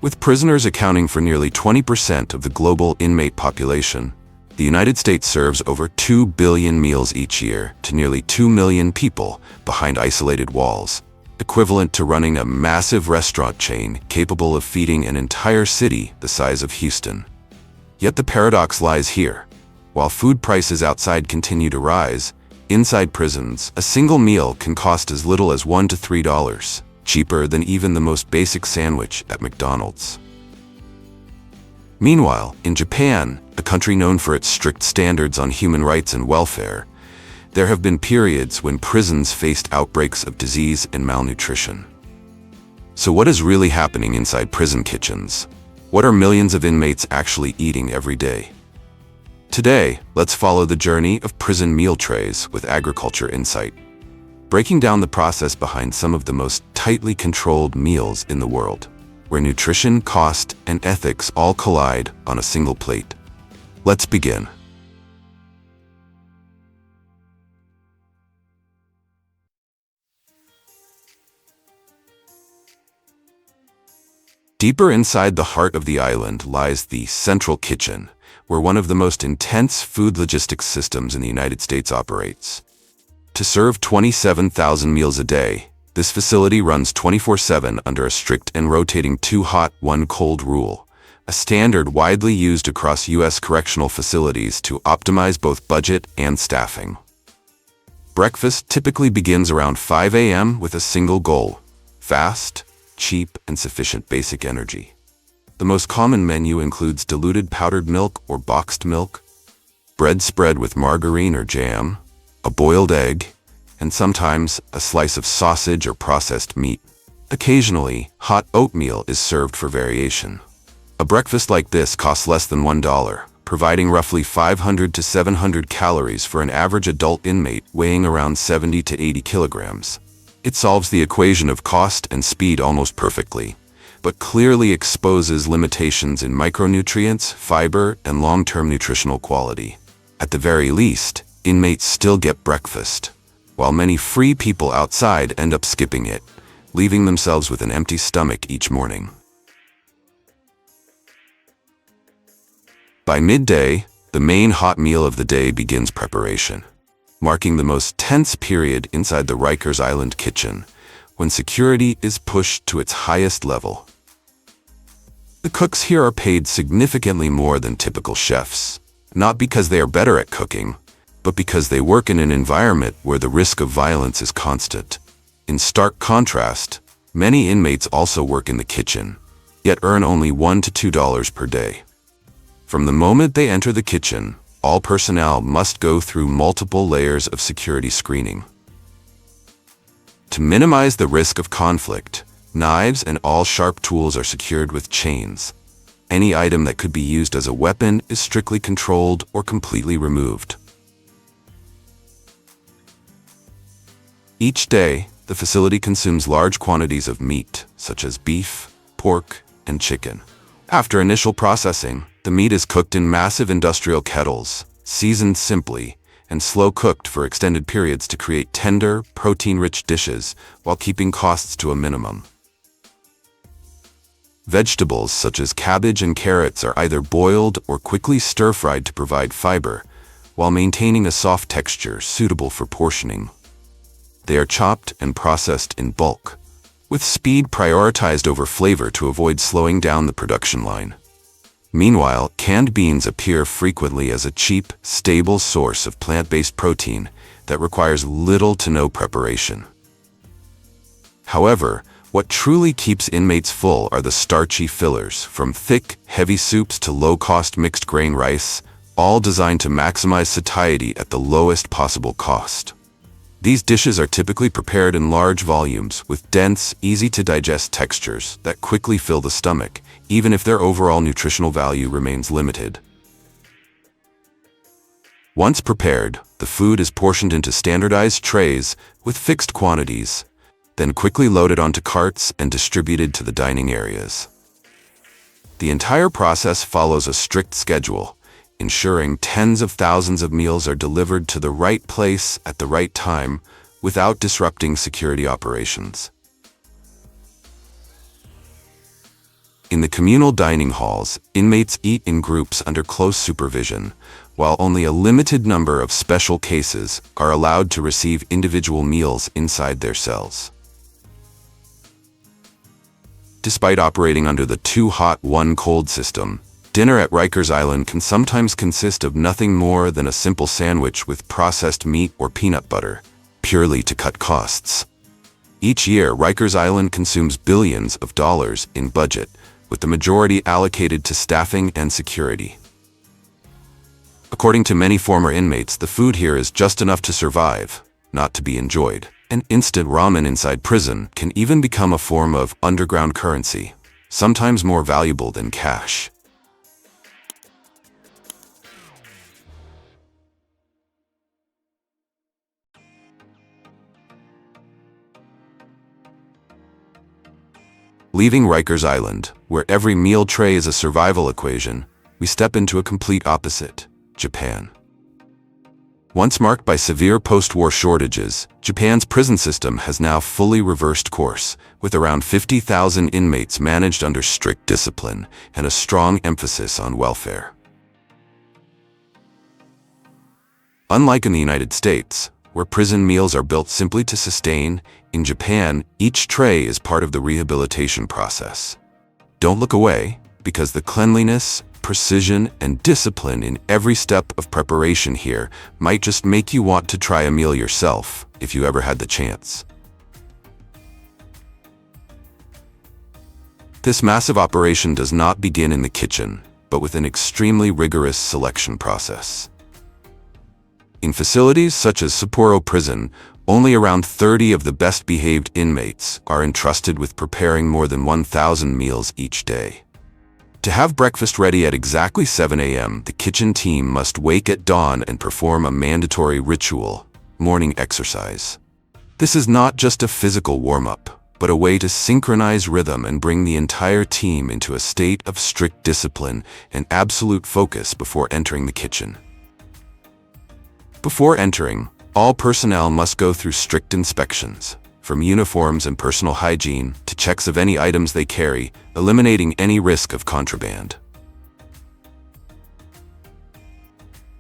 With prisoners accounting for nearly 20% of the global inmate population, the United States serves over 2 billion meals each year to nearly 2 million people behind isolated walls, equivalent to running a massive restaurant chain capable of feeding an entire city the size of Houston. Yet the paradox lies here. While food prices outside continue to rise, inside prisons, a single meal can cost as little as $1 to $3, cheaper than even the most basic sandwich at McDonald's. Meanwhile, in Japan, a country known for its strict standards on human rights and welfare, there have been periods when prisons faced outbreaks of disease and malnutrition. So what is really happening inside prison kitchens? What are millions of inmates actually eating every day? Today, let's follow the journey of prison meal trays with agriculture insight, breaking down the process behind some of the most tightly controlled meals in the world, where nutrition, cost, and ethics all collide on a single plate. Let's begin. Deeper inside the heart of the island lies the central kitchen, where one of the most intense food logistics systems in the United States operates. To serve 27,000 meals a day, this facility runs 24/7 under a strict and rotating 2 hot, 1 cold rule, a standard widely used across U.S. correctional facilities to optimize both budget and staffing. Breakfast typically begins around 5 a.m. with a single goal: fast, cheap, and sufficient basic energy. The most common menu includes diluted powdered milk or boxed milk, bread spread with margarine or jam, a boiled egg, and sometimes a slice of sausage or processed meat. Occasionally, hot oatmeal is served for variation. A breakfast like this costs less than $1, providing roughly 500 to 700 calories for an average adult inmate weighing around 70 to 80 kilograms. It solves the equation of cost and speed almost perfectly, but clearly exposes limitations in micronutrients, fiber, and long-term nutritional quality. At the very least, inmates still get breakfast, while many free people outside end up skipping it, leaving themselves with an empty stomach each morning. By midday, the main hot meal of the day begins preparation, marking the most tense period inside the Rikers Island kitchen, when security is pushed to its highest level. The cooks here are paid significantly more than typical chefs, not because they are better at cooking, but because they work in an environment where the risk of violence is constant. In stark contrast, many inmates also work in the kitchen, yet earn only $1 to $2 per day. From the moment they enter the kitchen, all personnel must go through multiple layers of security screening. To minimize the risk of conflict, knives and all sharp tools are secured with chains. Any item that could be used as a weapon is strictly controlled or completely removed. Each day, the facility consumes large quantities of meat, such as beef, pork, and chicken. After initial processing, the meat is cooked in massive industrial kettles, seasoned simply, and slow-cooked for extended periods to create tender, protein-rich dishes while keeping costs to a minimum. Vegetables such as cabbage and carrots are either boiled or quickly stir-fried to provide fiber, while maintaining a soft texture suitable for portioning. They are chopped and processed in bulk, with speed prioritized over flavor to avoid slowing down the production line. Meanwhile, canned beans appear frequently as a cheap, stable source of plant-based protein that requires little to no preparation. However, what truly keeps inmates full are the starchy fillers, from thick, heavy soups to low-cost mixed-grain rice, all designed to maximize satiety at the lowest possible cost. These dishes are typically prepared in large volumes with dense, easy-to-digest textures that quickly fill the stomach, even if their overall nutritional value remains limited. Once prepared, the food is portioned into standardized trays with fixed quantities, then quickly loaded onto carts and distributed to the dining areas. The entire process follows a strict schedule, ensuring tens of thousands of meals are delivered to the right place at the right time without disrupting security operations. In the communal dining halls, inmates eat in groups under close supervision, while only a limited number of special cases are allowed to receive individual meals inside their cells. Despite operating under the 2 hot, 1 cold system, dinner at Rikers Island can sometimes consist of nothing more than a simple sandwich with processed meat or peanut butter, purely to cut costs. Each year, Rikers Island consumes billions of dollars in budget, with the majority allocated to staffing and security. According to many former inmates, the food here is just enough to survive, not to be enjoyed. And instant ramen inside prison can even become a form of underground currency, sometimes more valuable than cash. Leaving Rikers Island, where every meal tray is a survival equation, we step into a complete opposite, Japan. Once marked by severe post-war shortages, Japan's prison system has now fully reversed course, with around 50,000 inmates managed under strict discipline and a strong emphasis on welfare. Unlike in the United States, where prison meals are built simply to sustain, in Japan, each tray is part of the rehabilitation process. Don't look away, because the cleanliness, precision, and discipline in every step of preparation here might just make you want to try a meal yourself, if you ever had the chance. This massive operation does not begin in the kitchen, but with an extremely rigorous selection process. In facilities such as Sapporo Prison, only around 30 of the best-behaved inmates are entrusted with preparing more than 1,000 meals each day. To have breakfast ready at exactly 7 a.m., the kitchen team must wake at dawn and perform a mandatory ritual, morning exercise. This is not just a physical warm-up, but a way to synchronize rhythm and bring the entire team into a state of strict discipline and absolute focus before entering the kitchen. Before entering, all personnel must go through strict inspections, from uniforms and personal hygiene to checks of any items they carry, eliminating any risk of contraband.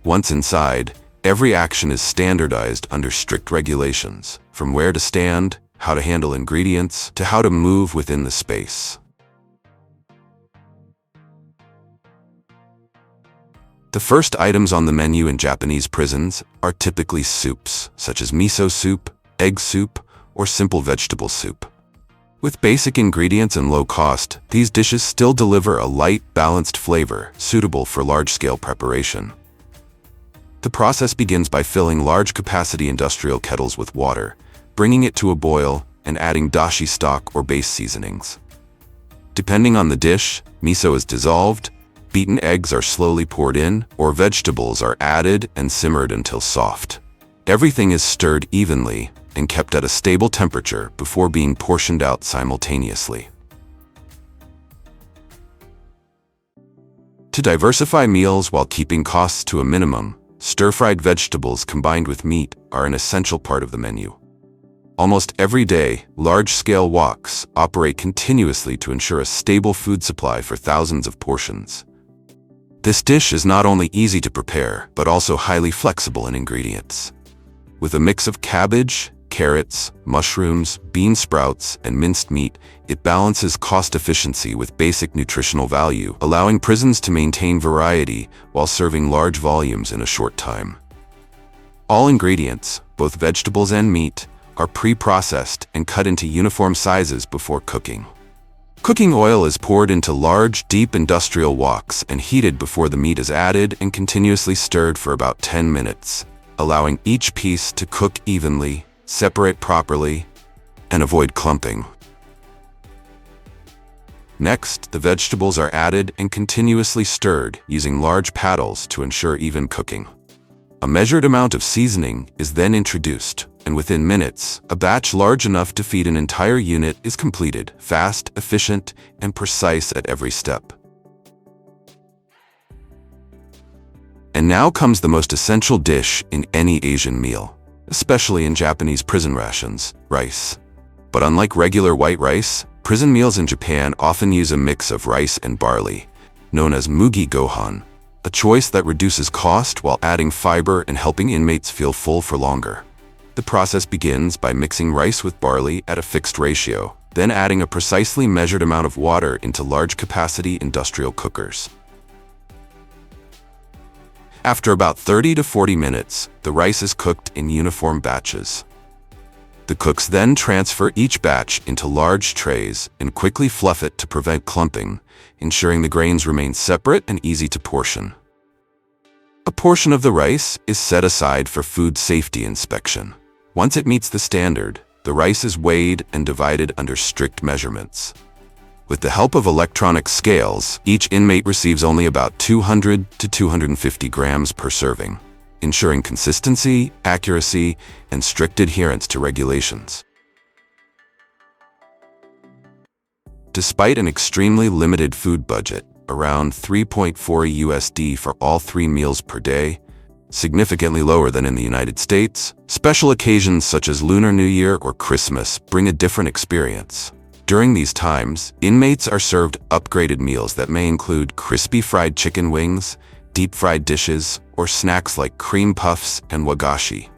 Once inside, every action is standardized under strict regulations, from where to stand, how to handle ingredients, to how to move within the space. The first items on the menu in Japanese prisons are typically soups, such as miso soup, egg soup, or simple vegetable soup. With basic ingredients and low cost, these dishes still deliver a light, balanced flavor suitable for large-scale preparation. The process begins by filling large-capacity industrial kettles with water, bringing it to a boil, and adding dashi stock or base seasonings. Depending on the dish, miso is dissolved, beaten eggs are slowly poured in, or vegetables are added and simmered until soft. Everything is stirred evenly and kept at a stable temperature before being portioned out simultaneously. To diversify meals while keeping costs to a minimum, stir-fried vegetables combined with meat are an essential part of the menu. Almost every day, large-scale woks operate continuously to ensure a stable food supply for thousands of portions. This dish is not only easy to prepare, but also highly flexible in ingredients. With a mix of cabbage, carrots, mushrooms, bean sprouts, and minced meat, it balances cost efficiency with basic nutritional value, allowing prisons to maintain variety while serving large volumes in a short time. All ingredients, both vegetables and meat, are pre-processed and cut into uniform sizes before cooking. Cooking oil is poured into large, deep industrial woks and heated before the meat is added and continuously stirred for about 10 minutes, allowing each piece to cook evenly, separate properly, and avoid clumping. Next, the vegetables are added and continuously stirred using large paddles to ensure even cooking. A measured amount of seasoning is then introduced, and within minutes, a batch large enough to feed an entire unit is completed, fast, efficient, and precise at every step. And now comes the most essential dish in any Asian meal, especially in Japanese prison rations, rice. But unlike regular white rice, Prison meals in Japan often use a mix of rice and barley, known as mugi gohan, a choice that reduces cost while adding fiber and helping inmates feel full for longer. The process begins by mixing rice with barley at a fixed ratio, then adding a precisely measured amount of water into large-capacity industrial cookers. After about 30 to 40 minutes, the rice is cooked in uniform batches. The cooks then transfer each batch into large trays and quickly fluff it to prevent clumping, ensuring the grains remain separate and easy to portion. A portion of the rice is set aside for food safety inspection. Once it meets the standard, the rice is weighed and divided under strict measurements. With the help of electronic scales, each inmate receives only about 200 to 250 grams per serving, ensuring consistency, accuracy, and strict adherence to regulations. Despite an extremely limited food budget, around 3.4 USD for all 3 meals per day, significantly lower than in the United States, special occasions such as Lunar New Year or Christmas bring a different experience. During these times, inmates are served upgraded meals that may include crispy fried chicken wings, deep-fried dishes, or snacks like cream puffs and wagashi.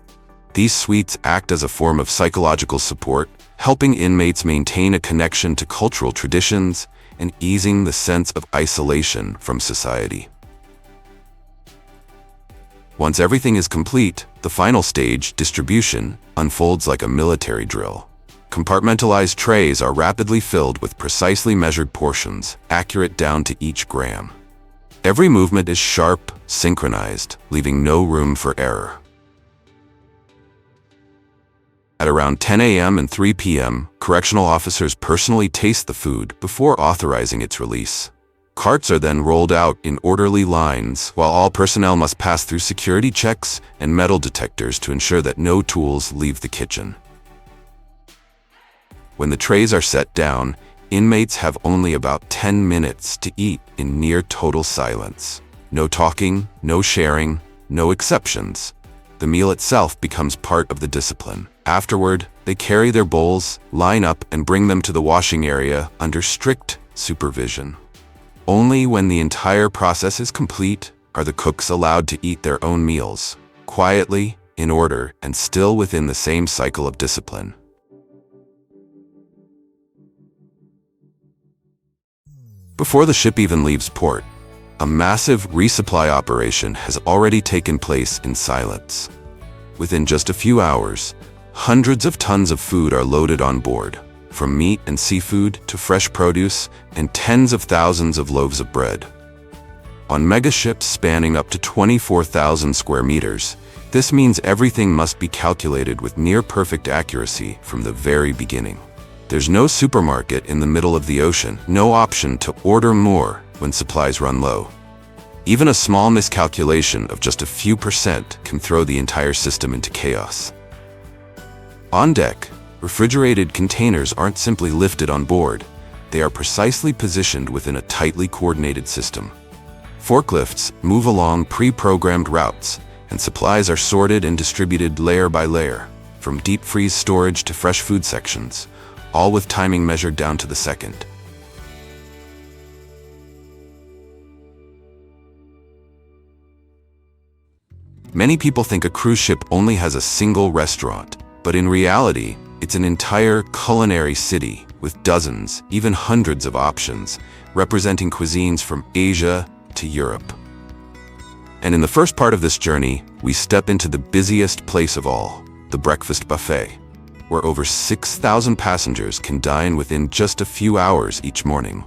These sweets act as a form of psychological support, helping inmates maintain a connection to cultural traditions and easing the sense of isolation from society. Once everything is complete, the final stage, distribution, unfolds like a military drill. Compartmentalized trays are rapidly filled with precisely measured portions, accurate down to each gram. Every movement is sharp, synchronized, leaving no room for error. At around 10 a.m. and 3 p.m., correctional officers personally taste the food before authorizing its release. Carts are then rolled out in orderly lines, while all personnel must pass through security checks and metal detectors to ensure that no tools leave the kitchen. When the trays are set down, inmates have only about 10 minutes to eat in near total silence. No talking, no sharing, no exceptions. The meal itself becomes part of the discipline. Afterward, they carry their bowls, line up, and bring them to the washing area under strict supervision. Only when the entire process is complete are the cooks allowed to eat their own meals, quietly, in order, and still within the same cycle of discipline. Before the ship even leaves port, a massive resupply operation has already taken place in silence. Within just a few hours, hundreds of tons of food are loaded on board, from meat and seafood to fresh produce and tens of thousands of loaves of bread. On megaships spanning up to 24,000 square meters, this means everything must be calculated with near-perfect accuracy from the very beginning. There's no supermarket in the middle of the ocean, no option to order more when supplies run low. Even a small miscalculation of just a few percent can throw the entire system into chaos. On deck, refrigerated containers aren't simply lifted on board, they are precisely positioned within a tightly coordinated system. Forklifts move along pre-programmed routes, and supplies are sorted and distributed layer by layer, from deep freeze storage to fresh food sections, all with timing measured down to the second. Many people think a cruise ship only has a single restaurant, but in reality, it's an entire culinary city with dozens, even hundreds of options, representing cuisines from Asia to Europe. And in the first part of this journey, we step into the busiest place of all, the breakfast buffet, where over 6,000 passengers can dine within just a few hours each morning.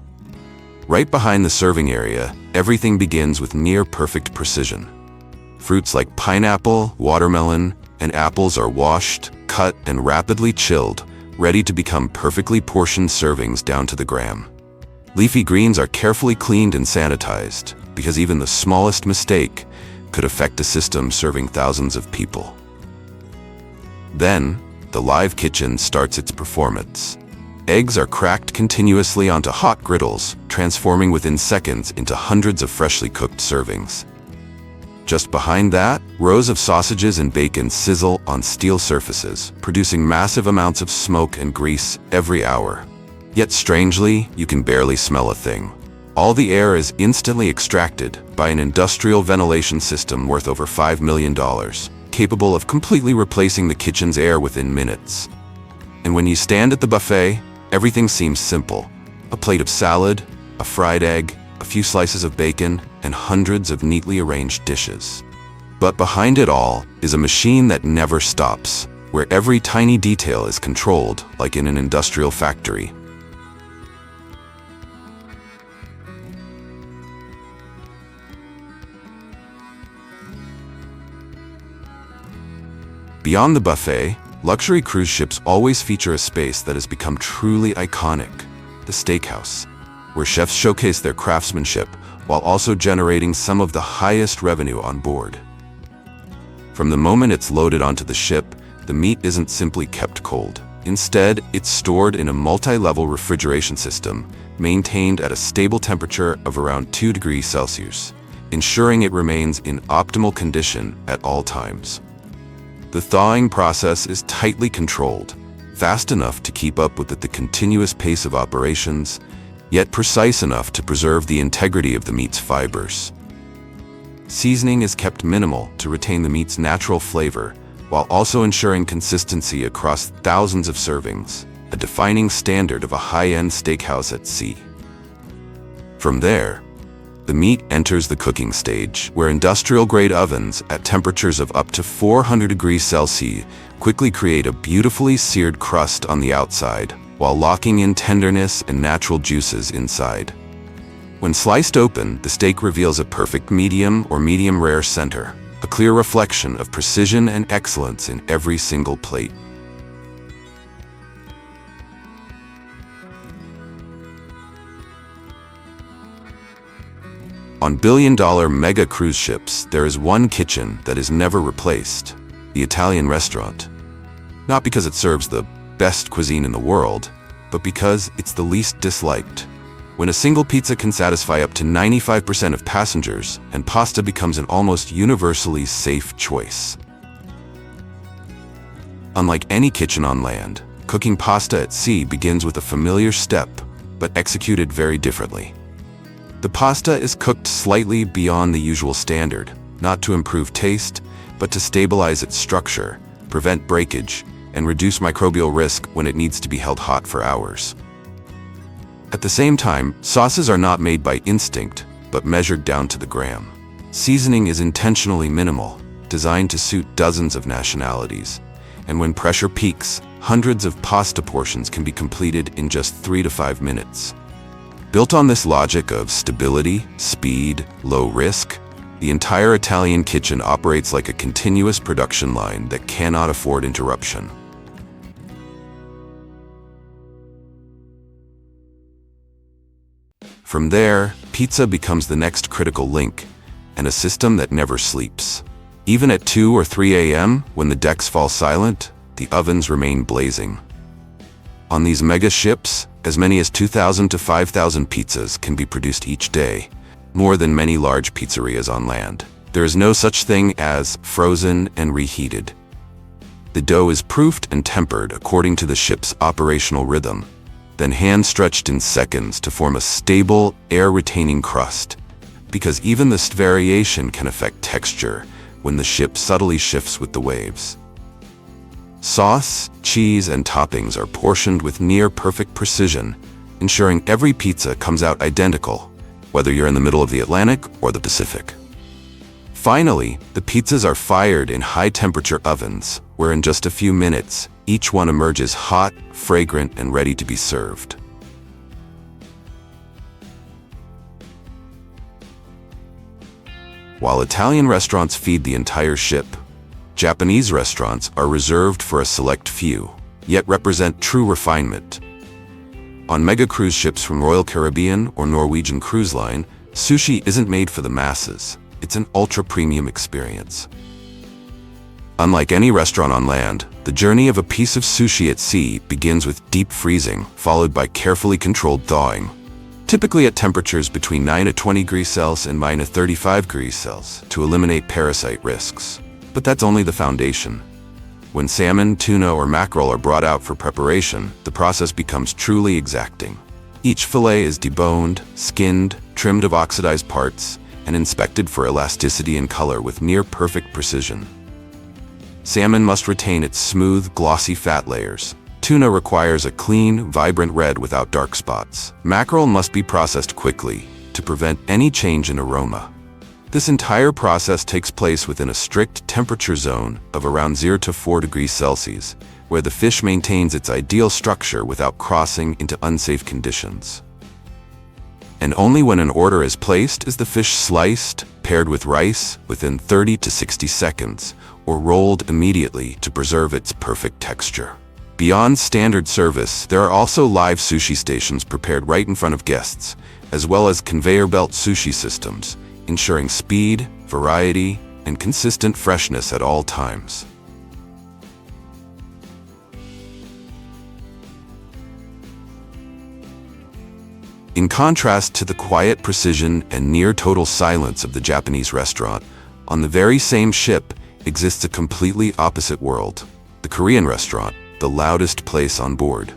Right behind the serving area, everything begins with near-perfect precision. Fruits like pineapple, watermelon, and apples are washed, cut, and rapidly chilled, ready to become perfectly portioned servings down to the gram. Leafy greens are carefully cleaned and sanitized, because even the smallest mistake could affect a system serving thousands of people. Then, the live kitchen starts its performance. Eggs are cracked continuously onto hot griddles, transforming within seconds into hundreds of freshly cooked servings. Just behind that, rows of sausages and bacon sizzle on steel surfaces, producing massive amounts of smoke and grease every hour. Yet strangely, you can barely smell a thing. All the air is instantly extracted by an industrial ventilation system worth over $5 million, capable of completely replacing the kitchen's air within minutes. And when you stand at the buffet, everything seems simple. A plate of salad, a fried egg, a few slices of bacon, and hundreds of neatly arranged dishes. But behind it all is a machine that never stops, where every tiny detail is controlled like in an industrial factory. Beyond the buffet, luxury cruise ships always feature a space that has become truly iconic, the steakhouse, where chefs showcase their craftsmanship while also generating some of the highest revenue on board. From the moment it's loaded onto the ship, the meat isn't simply kept cold. Instead, it's stored in a multi-level refrigeration system, maintained at a stable temperature of around 2 degrees Celsius, ensuring it remains in optimal condition at all times. The thawing process is tightly controlled, fast enough to keep up with the continuous pace of operations, yet precise enough to preserve the integrity of the meat's fibers. Seasoning is kept minimal to retain the meat's natural flavor, while also ensuring consistency across thousands of servings, a defining standard of a high-end steakhouse at sea. From there, the meat enters the cooking stage, where industrial-grade ovens at temperatures of up to 400 degrees Celsius quickly create a beautifully seared crust on the outside, while locking in tenderness and natural juices inside. When sliced open, the steak reveals a perfect medium or medium-rare center, a clear reflection of precision and excellence in every single plate. On billion-dollar mega cruise ships, there is one kitchen that is never replaced: the Italian restaurant. Not because it serves the best cuisine in the world, but because it's the least disliked. When a single pizza can satisfy up to 95% of passengers, and pasta becomes an almost universally safe choice. Unlike any kitchen on land, cooking pasta at sea begins with a familiar step, but executed very differently. The pasta is cooked slightly beyond the usual standard, not to improve taste, but to stabilize its structure, prevent breakage, and reduce microbial risk when it needs to be held hot for hours. At the same time, sauces are not made by instinct, but measured down to the gram. Seasoning is intentionally minimal, designed to suit dozens of nationalities, and when pressure peaks, hundreds of pasta portions can be completed in just 3 to 5 minutes. Built on this logic of stability, speed, low risk, the entire Italian kitchen operates like a continuous production line that cannot afford interruption. From there, pizza becomes the next critical link, and a system that never sleeps. Even at 2 or 3 a.m., when the decks fall silent, the ovens remain blazing. On these mega ships, as many as 2,000 to 5,000 pizzas can be produced each day, more than many large pizzerias on land. There is no such thing as frozen and reheated. The dough is proofed and tempered according to the ship's operational rhythm, then hand-stretched in seconds to form a stable, air-retaining crust, because even this variation can affect texture when the ship subtly shifts with the waves. Sauce, cheese, and toppings are portioned with near-perfect precision, ensuring every pizza comes out identical, whether you're in the middle of the Atlantic or the Pacific. Finally, the pizzas are fired in high-temperature ovens, where in just a few minutes, each one emerges hot, fragrant, and ready to be served. While Italian restaurants feed the entire ship, Japanese restaurants are reserved for a select few, yet represent true refinement. On mega cruise ships from Royal Caribbean or Norwegian Cruise Line, sushi isn't made for the masses. It's an ultra-premium experience. Unlike any restaurant on land, the journey of a piece of sushi at sea begins with deep freezing, followed by carefully controlled thawing, typically at temperatures between 9 to 20 degrees Celsius and minus 35 degrees Celsius, to eliminate parasite risks. But that's only the foundation. When salmon, tuna, or mackerel are brought out for preparation, the process becomes truly exacting. Each fillet is deboned, skinned, trimmed of oxidized parts, and inspected for elasticity and color with near-perfect precision. Salmon must retain its smooth, glossy fat layers. Tuna requires a clean, vibrant red without dark spots. Mackerel must be processed quickly to prevent any change in aroma. This entire process takes place within a strict temperature zone of around 0 to 4 degrees Celsius, where the fish maintains its ideal structure without crossing into unsafe conditions. And only when an order is placed is the fish sliced, paired with rice, within 30 to 60 seconds, or rolled immediately to preserve its perfect texture. Beyond standard service, there are also live sushi stations prepared right in front of guests, as well as conveyor belt sushi systems, ensuring speed, variety, and consistent freshness at all times. In contrast to the quiet precision and near-total silence of the Japanese restaurant, on the very same ship exists a completely opposite world, the Korean restaurant, the loudest place on board.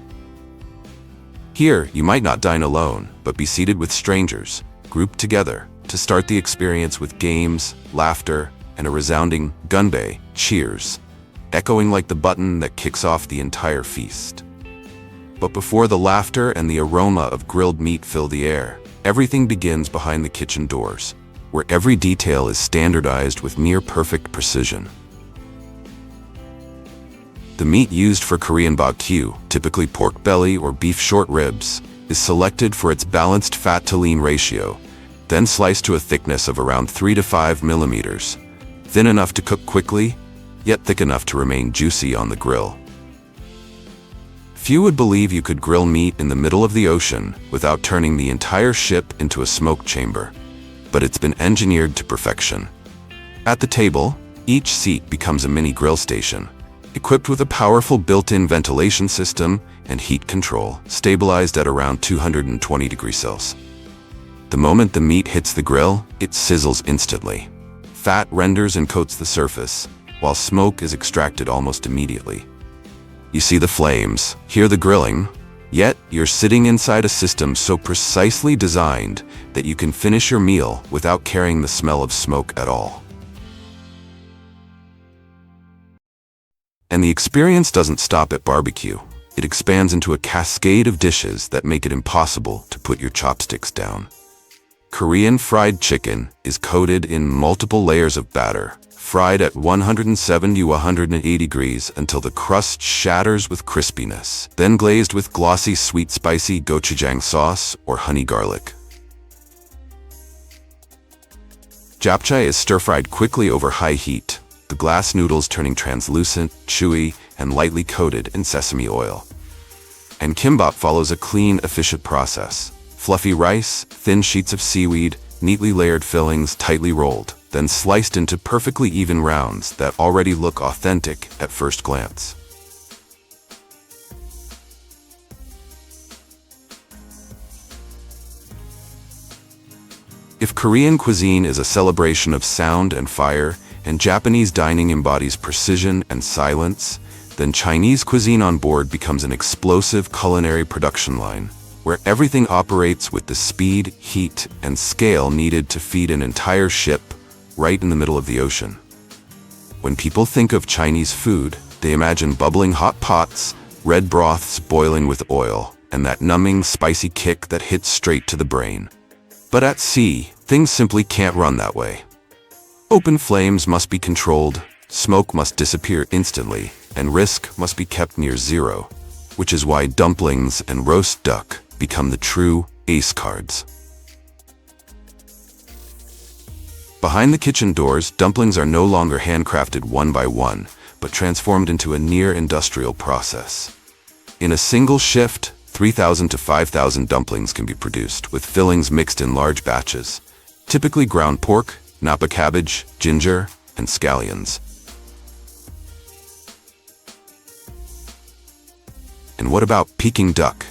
Here, you might not dine alone, but be seated with strangers, grouped together, to start the experience with games, laughter, and a resounding gunbae, cheers, echoing like the button that kicks off the entire feast. But before the laughter and the aroma of grilled meat fill the air, everything begins behind the kitchen doors, where every detail is standardized with near-perfect precision. The meat used for Korean barbecue, typically pork belly or beef short ribs, is selected for its balanced fat-to-lean ratio, then sliced to a thickness of around 3 to 5 millimeters, thin enough to cook quickly, yet thick enough to remain juicy on the grill. Few would believe you could grill meat in the middle of the ocean without turning the entire ship into a smoke chamber, but it's been engineered to perfection. At the table, each seat becomes a mini grill station, equipped with a powerful built-in ventilation system and heat control, stabilized at around 220 degrees Celsius. The moment the meat hits the grill, it sizzles instantly. Fat renders and coats the surface, while smoke is extracted almost immediately. You see the flames, hear the grilling, yet you're sitting inside a system so precisely designed that you can finish your meal without carrying the smell of smoke at all. And the experience doesn't stop at barbecue. It expands into a cascade of dishes that make it impossible to put your chopsticks down. Korean fried chicken is coated in multiple layers of batter, fried at 170 to 180 degrees until the crust shatters with crispiness, then glazed with glossy sweet spicy gochujang sauce or honey garlic. Japchae is stir-fried quickly over high heat, the glass noodles turning translucent, chewy, and lightly coated in sesame oil. And kimbap follows a clean, efficient process. Fluffy rice, thin sheets of seaweed, neatly layered fillings tightly rolled, then sliced into perfectly even rounds that already look authentic at first glance. If Korean cuisine is a celebration of sound and fire, and Japanese dining embodies precision and silence, then Chinese cuisine on board becomes an explosive culinary production line, where everything operates with the speed, heat, and scale needed to feed an entire ship right in the middle of the ocean. When people think of Chinese food, they imagine bubbling hot pots, red broths boiling with oil, and that numbing, spicy kick that hits straight to the brain. But at sea, things simply can't run that way. Open flames must be controlled, smoke must disappear instantly, and risk must be kept near zero, which is why dumplings and roast duck become the true ace cards. Behind the kitchen doors, dumplings are no longer handcrafted one by one, but transformed into a near-industrial process. In a single shift, 3,000 to 5,000 dumplings can be produced, with fillings mixed in large batches, typically ground pork, napa cabbage, ginger, and scallions. And what about Peking duck?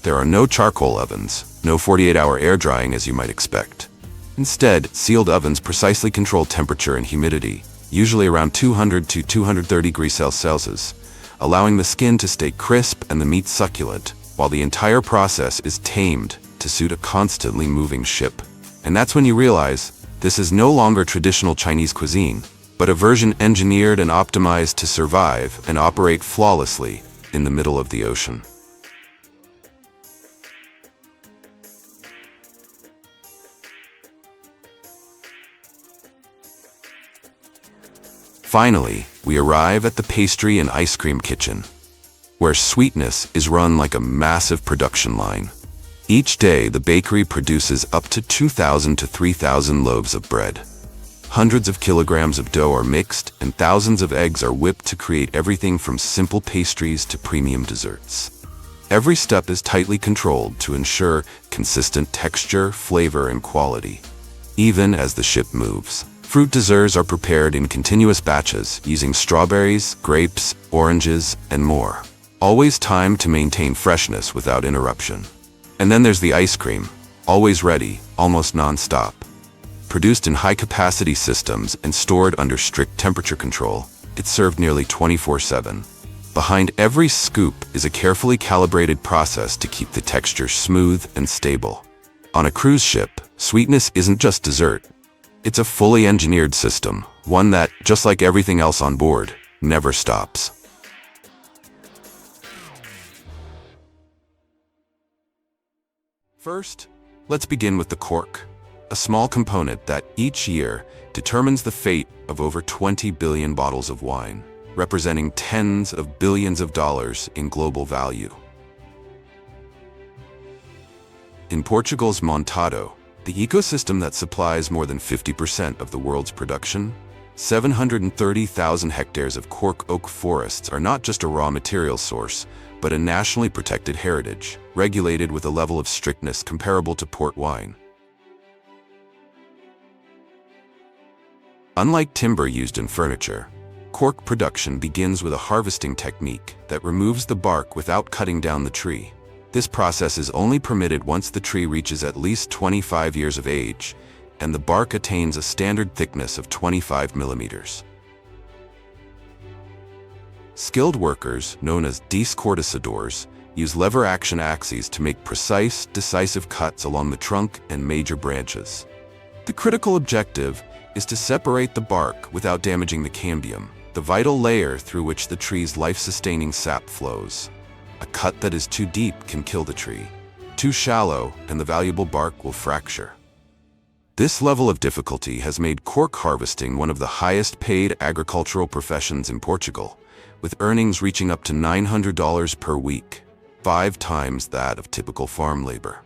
There are no charcoal ovens, no 48-hour air drying as you might expect. Instead, sealed ovens precisely control temperature and humidity, usually around 200 to 230 degrees Celsius, allowing the skin to stay crisp and the meat succulent, while the entire process is tamed to suit a constantly moving ship. And that's when you realize this is no longer traditional Chinese cuisine, but a version engineered and optimized to survive and operate flawlessly in the middle of the ocean. Finally, we arrive at the pastry and ice cream kitchen, where sweetness is run like a massive production line. Each day, the bakery produces up to 2,000 to 3,000 loaves of bread. Hundreds of kilograms of dough are mixed, and thousands of eggs are whipped to create everything from simple pastries to premium desserts. Every step is tightly controlled to ensure consistent texture, flavor, and quality. Even as the ship moves, fruit desserts are prepared in continuous batches using strawberries, grapes, oranges, and more. Always timed to maintain freshness without interruption. And then there's the ice cream, always ready, almost non-stop. Produced in high-capacity systems and stored under strict temperature control, it's served nearly 24/7. Behind every scoop is a carefully calibrated process to keep the texture smooth and stable. On a cruise ship, sweetness isn't just dessert. It's a fully engineered system, one that, just like everything else on board, never stops. First, let's begin with the cork, a small component that, each year, determines the fate of over 20 billion bottles of wine, representing tens of billions of dollars in global value. In Portugal's Montado, the ecosystem that supplies more than 50% of the world's production, 730,000 hectares of cork oak forests are not just a raw material source, but a nationally protected heritage, regulated with a level of strictness comparable to port wine. Unlike timber used in furniture, cork production begins with a harvesting technique that removes the bark without cutting down the tree. This process is only permitted once the tree reaches at least 25 years of age, and the bark attains a standard thickness of 25 millimeters. Skilled workers, known as descortisadors, use lever-action axes to make precise, decisive cuts along the trunk and major branches. The critical objective is to separate the bark without damaging the cambium, the vital layer through which the tree's life-sustaining sap flows. A cut that is too deep can kill the tree. Too shallow, and the valuable bark will fracture. This level of difficulty has made cork harvesting one of the highest-paid agricultural professions in Portugal, with earnings reaching up to $900 per week, 5 times that of typical farm labor.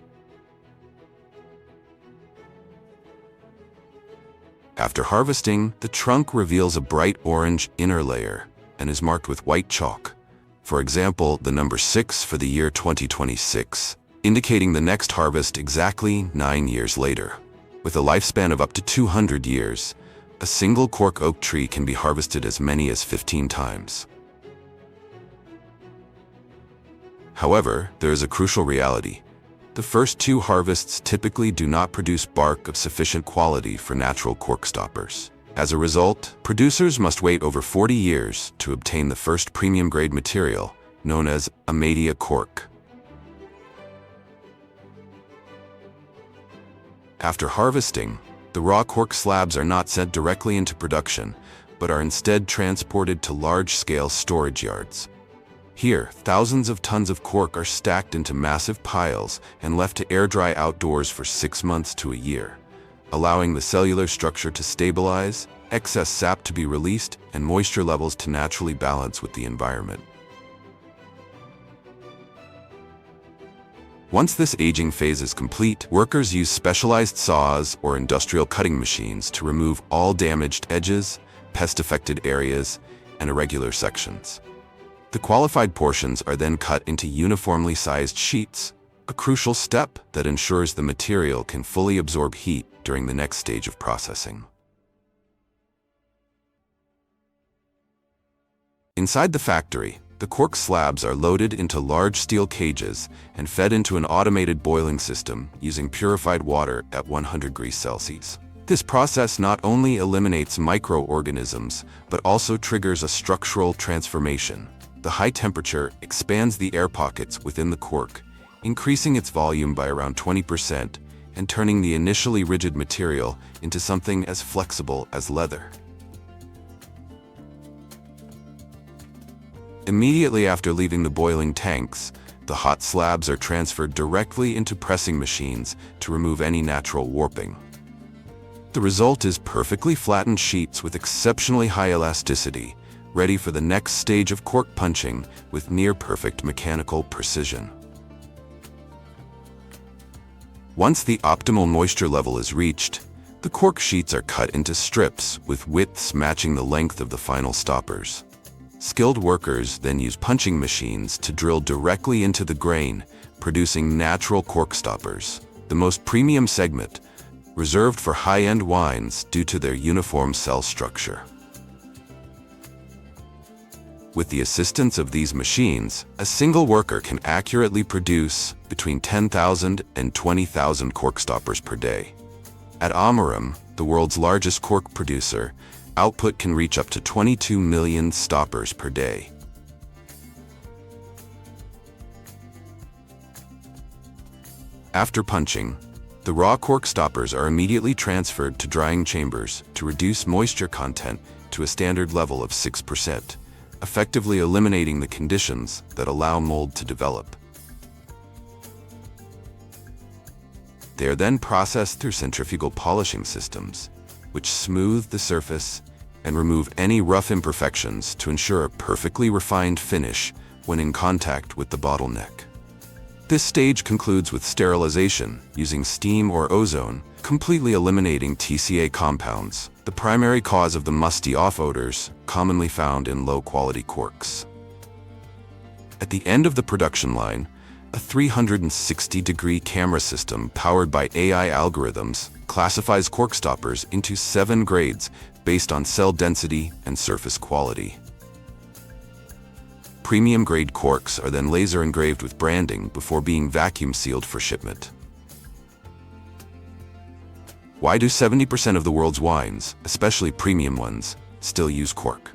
After harvesting, the trunk reveals a bright orange inner layer and is marked with white chalk. For example, the number 6 for the year 2026, indicating the next harvest exactly 9 years later. With a lifespan of up to 200 years, a single cork oak tree can be harvested as many as 15 times. However, there is a crucial reality. The first 2 harvests typically do not produce bark of sufficient quality for natural cork stoppers. As a result, producers must wait over 40 years to obtain the first premium-grade material, known as Amadia cork. After harvesting, the raw cork slabs are not sent directly into production, but are instead transported to large-scale storage yards. Here, thousands of tons of cork are stacked into massive piles and left to air-dry outdoors for 6 months to a year, allowing the cellular structure to stabilize, excess sap to be released, and moisture levels to naturally balance with the environment. Once this aging phase is complete, workers use specialized saws or industrial cutting machines to remove all damaged edges, pest-affected areas, and irregular sections. The qualified portions are then cut into uniformly sized sheets, a crucial step that ensures the material can fully absorb heat during the next stage of processing. Inside the factory, the cork slabs are loaded into large steel cages and fed into an automated boiling system using purified water at 100 degrees Celsius. This process not only eliminates microorganisms, but also triggers a structural transformation. The high temperature expands the air pockets within the cork, increasing its volume by around 20% and turning the initially rigid material into something as flexible as leather. Immediately after leaving the boiling tanks, the hot slabs are transferred directly into pressing machines to remove any natural warping. The result is perfectly flattened sheets with exceptionally high elasticity, ready for the next stage of cork punching with near-perfect mechanical precision. Once the optimal moisture level is reached, the cork sheets are cut into strips with widths matching the length of the final stoppers. Skilled workers then use punching machines to drill directly into the grain, producing natural cork stoppers, the most premium segment, reserved for high-end wines due to their uniform cell structure. With the assistance of these machines, a single worker can accurately produce between 10,000 and 20,000 cork stoppers per day. At Amarum, the world's largest cork producer, output can reach up to 22 million stoppers per day. After punching, the raw cork stoppers are immediately transferred to drying chambers to reduce moisture content to a standard level of 6%, effectively eliminating the conditions that allow mold to develop. They are then processed through centrifugal polishing systems, which smooth the surface and remove any rough imperfections to ensure a perfectly refined finish when in contact with the bottleneck. This stage concludes with sterilization using steam or ozone, completely eliminating TCA compounds, the primary cause of the musty off odors commonly found in low-quality corks. At the end of the production line, a 360-degree camera system powered by AI algorithms classifies cork stoppers into 7 grades based on cell density and surface quality. Premium-grade corks are then laser engraved with branding before being vacuum sealed for shipment. Why do 70% of the world's wines, especially premium ones, still use cork?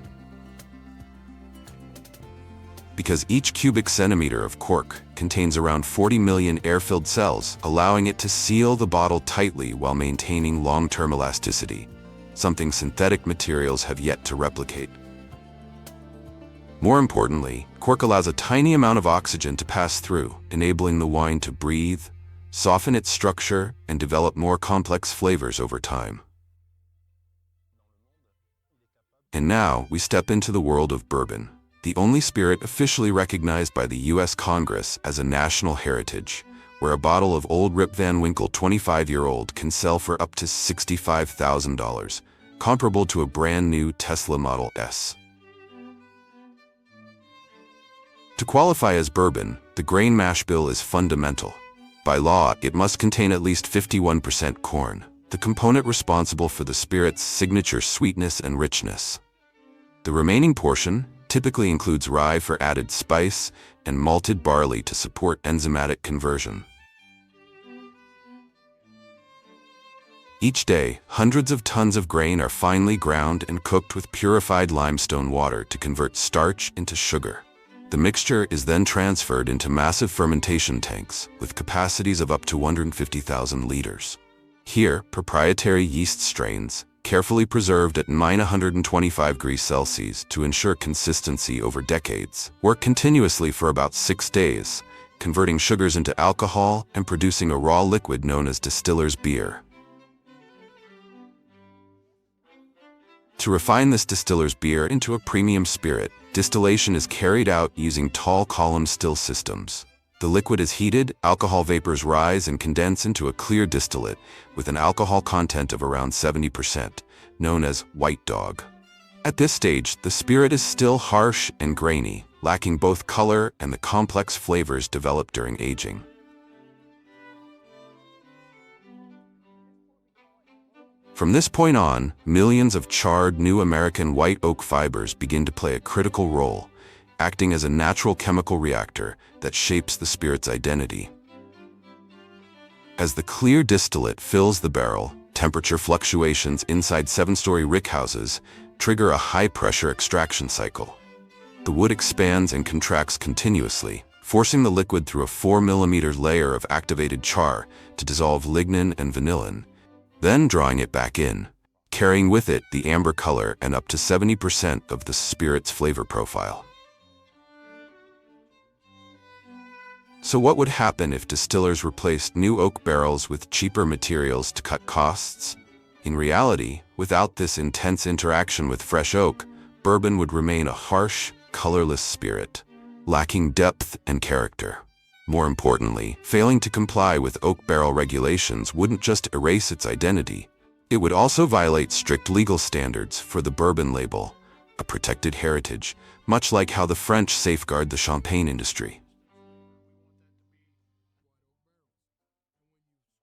Because each cubic centimeter of cork contains around 40 million air-filled cells, allowing it to seal the bottle tightly while maintaining long-term elasticity, something synthetic materials have yet to replicate. More importantly, cork allows a tiny amount of oxygen to pass through, enabling the wine to breathe, soften its structure, and develop more complex flavors over time. And now we step into the world of bourbon, the only spirit officially recognized by the U.S. Congress as a national heritage, where a bottle of Old Rip Van Winkle 25-year-old can sell for up to $65,000, comparable to a brand new Tesla Model S. To qualify as bourbon, the grain mash bill is fundamental. By law, it must contain at least 51% corn, the component responsible for the spirit's signature sweetness and richness. The remaining portion typically includes rye for added spice and malted barley to support enzymatic conversion. Each day, hundreds of tons of grain are finely ground and cooked with purified limestone water to convert starch into sugar. The mixture is then transferred into massive fermentation tanks with capacities of up to 150,000 liters. Here, proprietary yeast strains, carefully preserved at -125°C to ensure consistency over decades, work continuously for about 6 days, converting sugars into alcohol and producing a raw liquid known as distiller's beer. To refine this distiller's beer into a premium spirit, distillation is carried out using tall column still systems. The liquid is heated, alcohol vapors rise and condense into a clear distillate with an alcohol content of around 70%, known as white dog. At this stage, the spirit is still harsh and grainy, lacking both color and the complex flavors developed during aging. From this point on, millions of charred new American white oak fibers begin to play a critical role, acting as a natural chemical reactor that shapes the spirit's identity. As the clear distillate fills the barrel, temperature fluctuations inside 7-story rickhouses trigger a high-pressure extraction cycle. The wood expands and contracts continuously, forcing the liquid through a 4-millimeter layer of activated char to dissolve lignin and vanillin, then drawing it back in, carrying with it the amber color and up to 70% of the spirit's flavor profile. So what would happen if distillers replaced new oak barrels with cheaper materials to cut costs? In reality, without this intense interaction with fresh oak, bourbon would remain a harsh, colorless spirit, lacking depth and character. More importantly, failing to comply with oak barrel regulations wouldn't just erase its identity, it would also violate strict legal standards for the bourbon label, a protected heritage, much like how the French safeguard the champagne industry.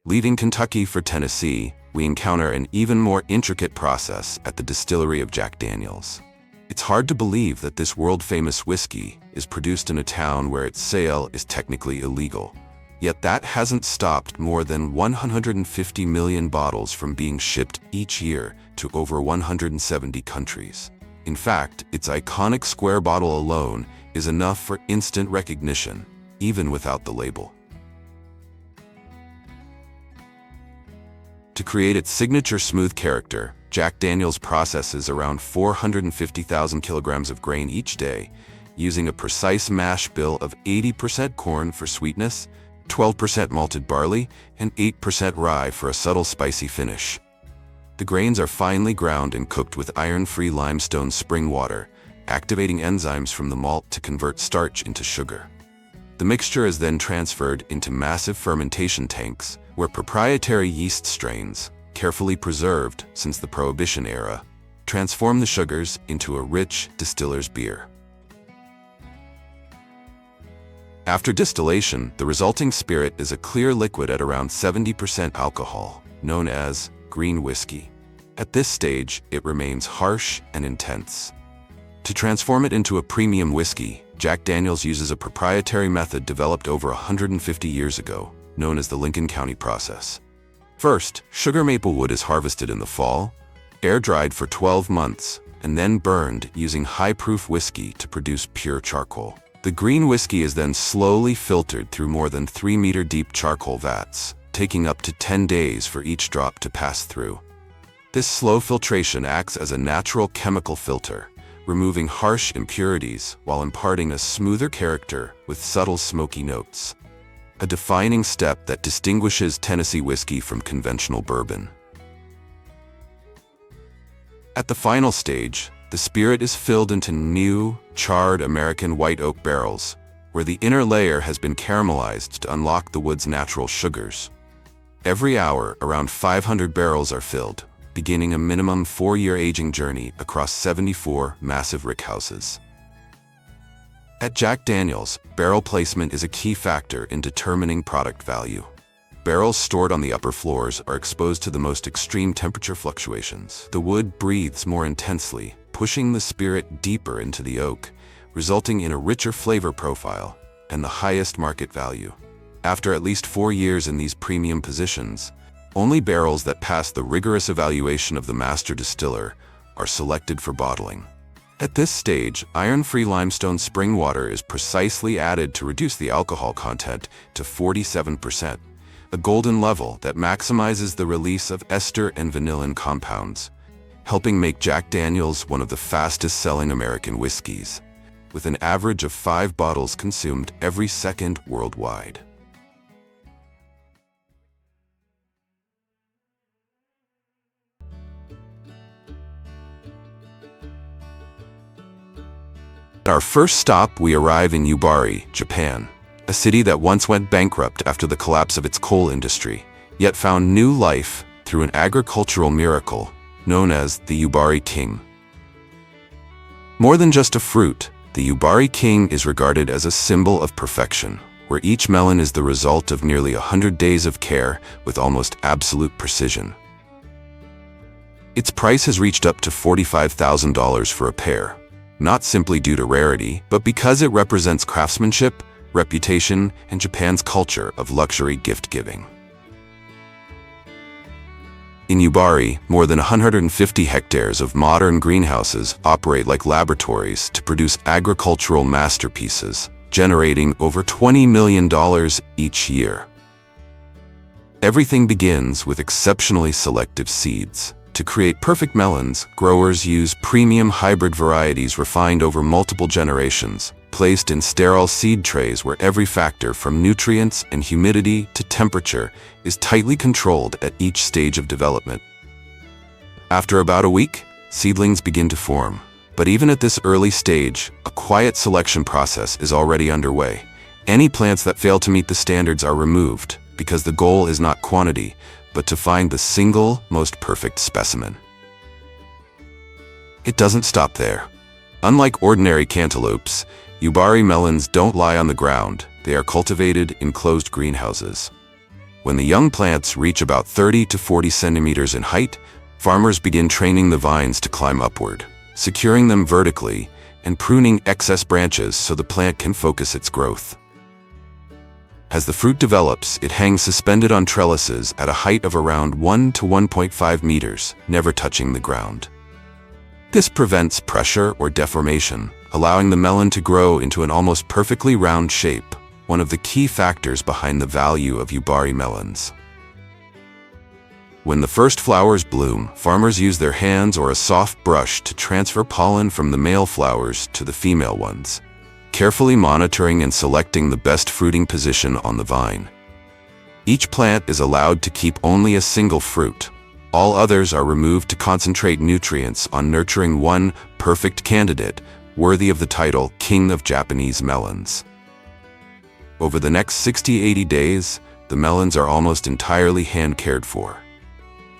Leaving Kentucky for Tennessee, we encounter an even more intricate process at the distillery of Jack Daniel's. It's hard to believe that this world-famous whiskey is produced in a town where its sale is technically illegal. Yet that hasn't stopped more than 150 million bottles from being shipped each year to over 170 countries. In fact, its iconic square bottle alone is enough for instant recognition, even without the label. To create its signature smooth character, Jack Daniel's processes around 450,000 kilograms of grain each day, using a precise mash bill of 80% corn for sweetness, 12% malted barley, and 8% rye for a subtle spicy finish. The grains are finely ground and cooked with iron-free limestone spring water, activating enzymes from the malt to convert starch into sugar. The mixture is then transferred into massive fermentation tanks, where proprietary yeast strains, carefully preserved since the Prohibition era, transform the sugars into a rich distiller's beer. After distillation, the resulting spirit is a clear liquid at around 70% alcohol, known as green whiskey. At this stage, it remains harsh and intense. To transform it into a premium whiskey, Jack Daniel's uses a proprietary method developed over 150 years ago, known as the Lincoln County process. First, sugar maple wood is harvested in the fall, air-dried for 12 months, and then burned using high-proof whiskey to produce pure charcoal. The green whiskey is then slowly filtered through more than 3-meter-deep charcoal vats, taking up to 10 days for each drop to pass through. This slow filtration acts as a natural chemical filter, removing harsh impurities while imparting a smoother character with subtle smoky notes. A defining step that distinguishes Tennessee whiskey from conventional bourbon. At the final stage, the spirit is filled into new, charred American white oak barrels, where the inner layer has been caramelized to unlock the wood's natural sugars. Every hour, around 500 barrels are filled, beginning a minimum 4-year aging journey across 74 massive rickhouses. At Jack Daniel's, barrel placement is a key factor in determining product value. Barrels stored on the upper floors are exposed to the most extreme temperature fluctuations. The wood breathes more intensely, pushing the spirit deeper into the oak, resulting in a richer flavor profile and the highest market value. After at least 4 years in these premium positions, only barrels that pass the rigorous evaluation of the master distiller are selected for bottling. At this stage, iron-free limestone spring water is precisely added to reduce the alcohol content to 47%, a golden level that maximizes the release of ester and vanillin compounds, helping make Jack Daniel's one of the fastest-selling American whiskeys, with an average of 5 bottles consumed every second worldwide. At our first stop, we arrive in Yubari, Japan, a city that once went bankrupt after the collapse of its coal industry, yet found new life through an agricultural miracle known as the Yubari King. More than just a fruit, the Yubari King is regarded as a symbol of perfection, where each melon is the result of nearly 100 days of care with almost absolute precision. Its price has reached up to $45,000 for a pear, not simply due to rarity, but because it represents craftsmanship, reputation, and Japan's culture of luxury gift-giving. In Yubari, more than 150 hectares of modern greenhouses operate like laboratories to produce agricultural masterpieces, generating over $20 million each year. Everything begins with exceptionally selective seeds. To create perfect melons, growers use premium hybrid varieties refined over multiple generations, placed in sterile seed trays where every factor from nutrients and humidity to temperature is tightly controlled at each stage of development. After about a week, seedlings begin to form. But even at this early stage, a quiet selection process is already underway. Any plants that fail to meet the standards are removed, because the goal is not quantity, but to find the single most perfect specimen. It doesn't stop there. Unlike ordinary cantaloupes, Yubari melons don't lie on the ground. They are cultivated in closed greenhouses. When the young plants reach about 30 to 40 centimeters in height, farmers begin training the vines to climb upward, securing them vertically and pruning excess branches so the plant can focus its growth. As the fruit develops, it hangs suspended on trellises at a height of around 1 to 1.5 meters, never touching the ground. This prevents pressure or deformation, allowing the melon to grow into an almost perfectly round shape, one of the key factors behind the value of Yubari melons. When the first flowers bloom, farmers use their hands or a soft brush to transfer pollen from the male flowers to the female ones, carefully monitoring and selecting the best fruiting position on the vine. Each plant is allowed to keep only a single fruit. All others are removed to concentrate nutrients on nurturing one perfect candidate, worthy of the title King of Japanese Melons. Over the next 60-80 days, the melons are almost entirely hand-cared for.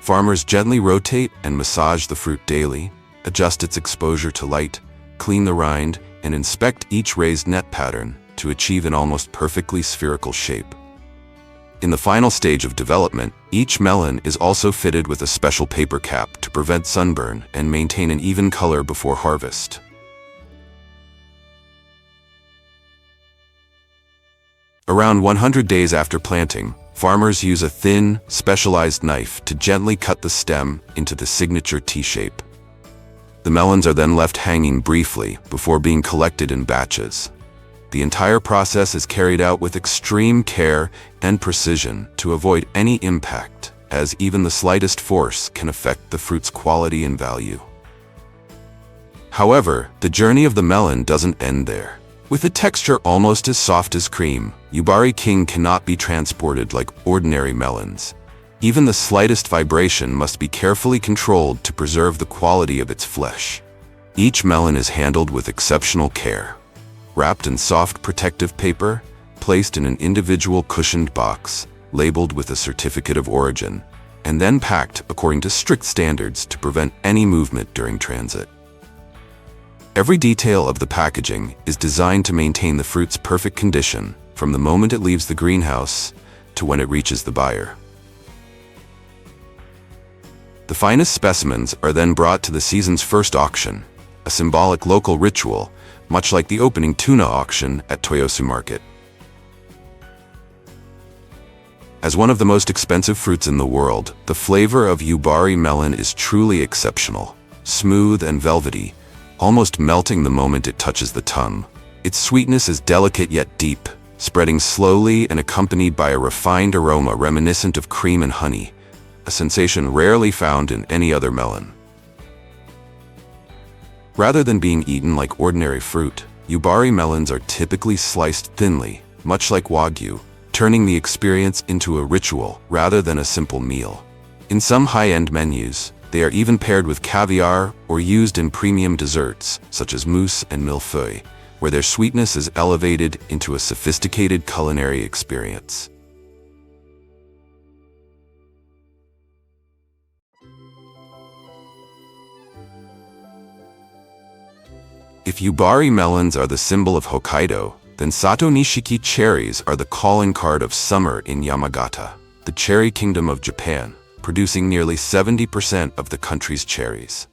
Farmers gently rotate and massage the fruit daily, adjust its exposure to light, clean the rind, and inspect each raised net pattern to achieve an almost perfectly spherical shape. In the final stage of development, each melon is also fitted with a special paper cap to prevent sunburn and maintain an even color before harvest. Around 100 days after planting, farmers use a thin, specialized knife to gently cut the stem into the signature T-shape. The melons are then left hanging briefly before being collected in batches. The entire process is carried out with extreme care and precision to avoid any impact, as even the slightest force can affect the fruit's quality and value. However, the journey of the melon doesn't end there. With a texture almost as soft as cream, Yubari King cannot be transported like ordinary melons. Even the slightest vibration must be carefully controlled to preserve the quality of its flesh. Each melon is handled with exceptional care. Wrapped in soft protective paper, placed in an individual cushioned box, labeled with a certificate of origin, and then packed according to strict standards to prevent any movement during transit. Every detail of the packaging is designed to maintain the fruit's perfect condition from the moment it leaves the greenhouse to when it reaches the buyer. The finest specimens are then brought to the season's first auction, a symbolic local ritual, much like the opening tuna auction at Toyosu Market. As one of the most expensive fruits in the world, the flavor of Yubari melon is truly exceptional, smooth and velvety, almost melting the moment it touches the tongue. Its sweetness is delicate yet deep, spreading slowly and accompanied by a refined aroma reminiscent of cream and honey, a sensation rarely found in any other melon. Rather than being eaten like ordinary fruit, Yubari melons are typically sliced thinly, much like Wagyu, turning the experience into a ritual rather than a simple meal. In some high-end menus, they are even paired with caviar or used in premium desserts, such as mousse and millefeuille, where their sweetness is elevated into a sophisticated culinary experience. If Yubari melons are the symbol of Hokkaido, then Sato Nishiki cherries are the calling card of summer in Yamagata, the cherry kingdom of Japan, producing nearly 70% of the country's cherries.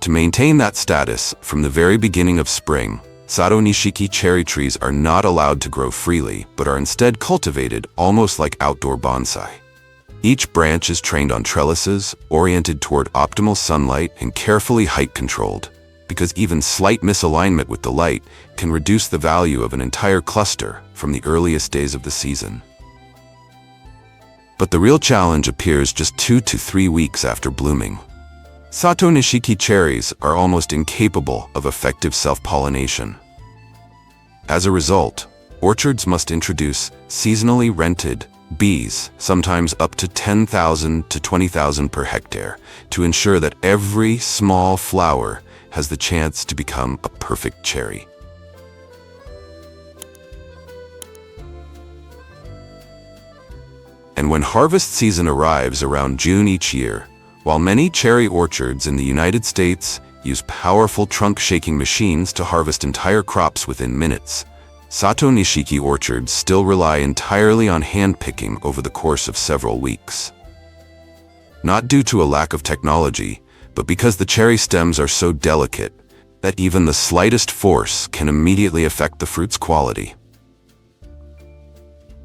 To maintain that status from the very beginning of spring, Sato Nishiki cherry trees are not allowed to grow freely, but are instead cultivated almost like outdoor bonsai. Each branch is trained on trellises, oriented toward optimal sunlight and carefully height controlled, because even slight misalignment with the light can reduce the value of an entire cluster from the earliest days of the season. But the real challenge appears just 2 to 3 weeks after blooming. Sato Nishiki cherries are almost incapable of effective self-pollination. As a result, orchards must introduce seasonally rented bees, sometimes up to 10,000 to 20,000 per hectare, to ensure that every small flower has the chance to become a perfect cherry. And when harvest season arrives around June each year, while many cherry orchards in the United States use powerful trunk-shaking machines to harvest entire crops within minutes, Sato Nishiki orchards still rely entirely on hand-picking over the course of several weeks. Not due to a lack of technology, but because the cherry stems are so delicate that even the slightest force can immediately affect the fruit's quality.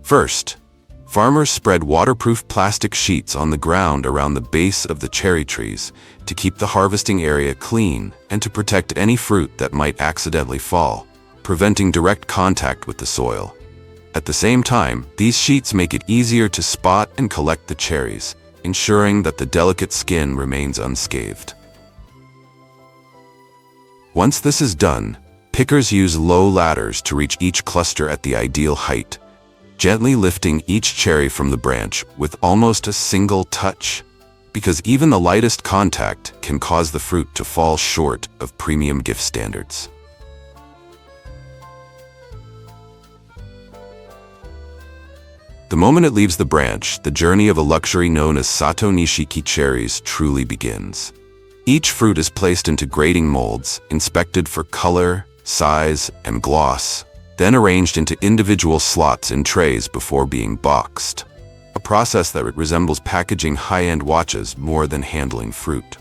First, farmers spread waterproof plastic sheets on the ground around the base of the cherry trees to keep the harvesting area clean and to protect any fruit that might accidentally fall, preventing direct contact with the soil. At the same time, these sheets make it easier to spot and collect the cherries, ensuring that the delicate skin remains unscathed. Once this is done, pickers use low ladders to reach each cluster at the ideal height, gently lifting each cherry from the branch with almost a single touch, because even the lightest contact can cause the fruit to fall short of premium gift standards. The moment it leaves the branch, the journey of a luxury known as Sato Nishiki cherries truly begins. Each fruit is placed into grading molds, inspected for color, size, and gloss, then arranged into individual slots in trays before being boxed, a process that resembles packaging high-end watches more than handling fruit.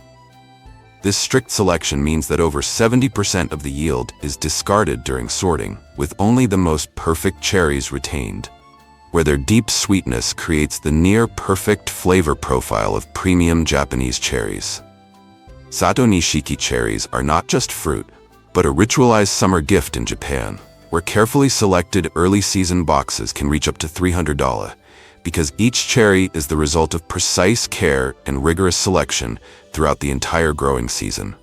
This strict selection means that over 70% of the yield is discarded during sorting, with only the most perfect cherries retained, where their deep sweetness creates the near-perfect flavor profile of premium Japanese cherries. Sato Nishiki cherries are not just fruit, but a ritualized summer gift in Japan, where carefully selected early-season boxes can reach up to $300, because each cherry is the result of precise care and rigorous selection throughout the entire growing season.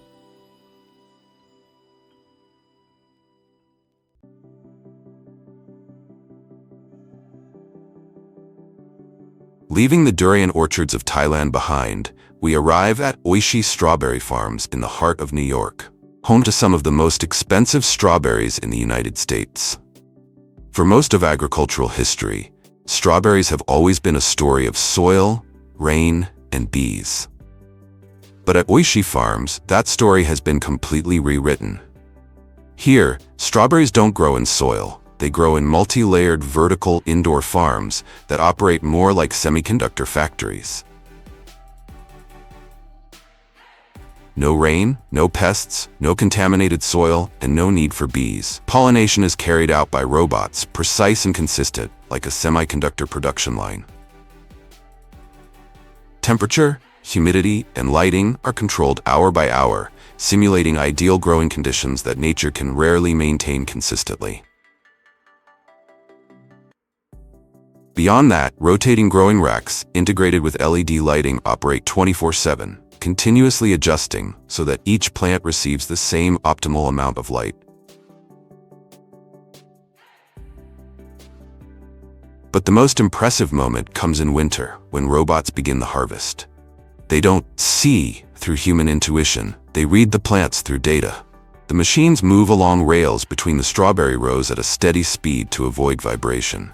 Leaving the durian orchards of Thailand behind, we arrive at Oishi Strawberry Farms in the heart of New York, home to some of the most expensive strawberries in the United States. For most of agricultural history, strawberries have always been a story of soil, rain, and bees. But at Oishi Farms, that story has been completely rewritten. Here, strawberries don't grow in soil. They grow in multi-layered vertical indoor farms that operate more like semiconductor factories. No rain, no pests, no contaminated soil, and no need for bees. Pollination is carried out by robots, precise and consistent, like a semiconductor production line. Temperature, humidity, and lighting are controlled hour by hour, simulating ideal growing conditions that nature can rarely maintain consistently. Beyond that, rotating growing racks, integrated with LED lighting, operate 24/7. Continuously adjusting so that each plant receives the same optimal amount of light. But the most impressive moment comes in winter, when robots begin the harvest. They don't see through human intuition, they read the plants through data. The machines move along rails between the strawberry rows at a steady speed to avoid vibration.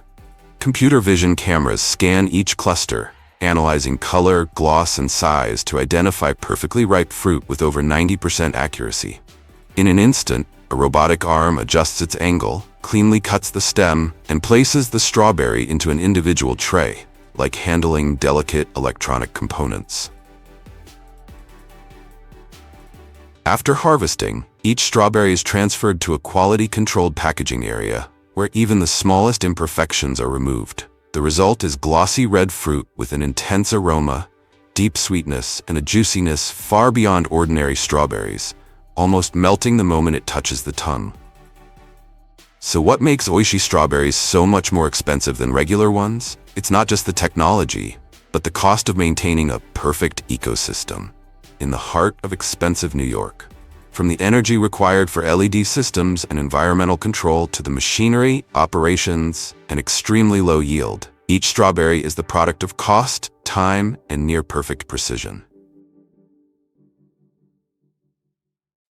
Computer vision cameras scan each cluster, analyzing color, gloss, and size to identify perfectly ripe fruit with over 90% accuracy. In an instant, a robotic arm adjusts its angle, cleanly cuts the stem, and places the strawberry into an individual tray, like handling delicate electronic components. After harvesting, Each strawberry is transferred to a quality-controlled packaging area, where even the smallest imperfections are removed. The result is glossy red fruit with an intense aroma, deep sweetness, and a juiciness far beyond ordinary strawberries, almost melting the moment it touches the tongue. So what makes Oishi strawberries so much more expensive than regular ones? It's not just the technology, but the cost of maintaining a perfect ecosystem in the heart of expensive New York. From the energy required for LED systems and environmental control to the machinery, operations, and extremely low yield, each strawberry is the product of cost, time, and near-perfect precision.